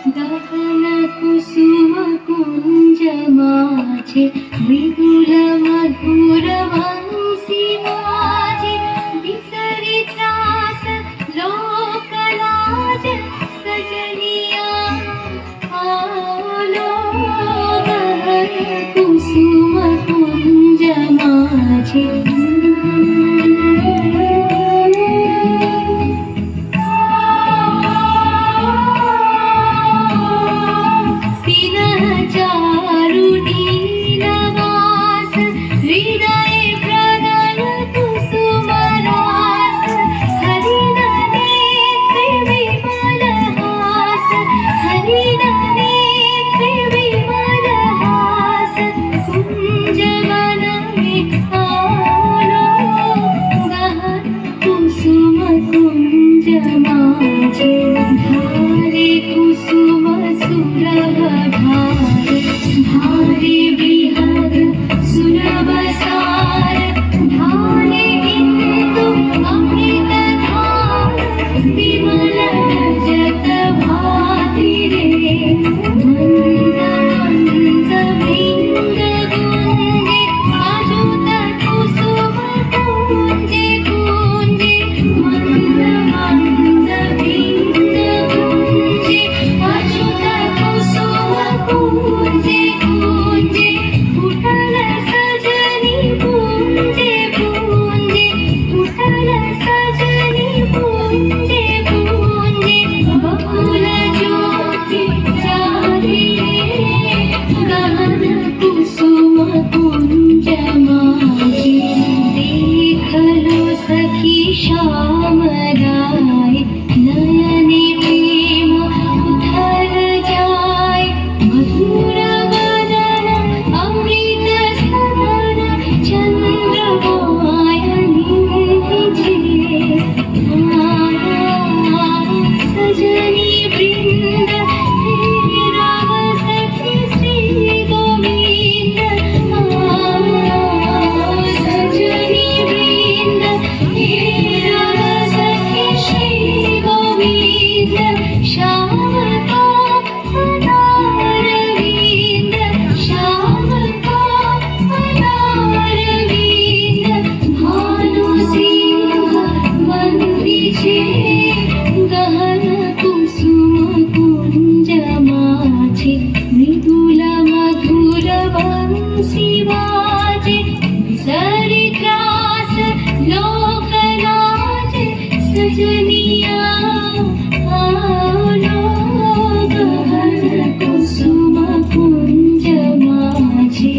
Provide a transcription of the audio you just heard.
गगन कुसुम कुंज माझे मृदुल मधुर वंशी माझे विसरी त्रास लोकलाज सजनिया आलो गगन कुसुम कुंज माझे धारे कुसुम सुलभ धारे बृहद सुलभ सार धारे इंदु अमृत धार विमल जत भाति रे मंद मंद बिंद गुंजे अजुत कुसुम कुंजे कुंजे मंद मंद बिंद गुंजे अजुत कुसुम कुंजे कुंजे उठल सजनी कुंजे कुंजे उठल सजनी कुंजे कुंजे बहुल ज्योति चारिये गहन कुसुम कुंज माझे देखलो सखी श्याम गाय नयने प्रेम उथल जाय मधुर वदन अमृत सदन चंद्रमायनी जे सजनी वृंद हे राग सखी श्री गोविंद सजनी वृंद हे राग सखी श्री गोविंद श्याम का अनारविंद श्याम का अनारविंद भानु सिंह वंदिछे गहन कुसुम कुंज माझे मृदुल मधुर वंशी वाजे विसरी त्रास लोकलाज सजनिया आलो गहन कुसुम कुंज माझे।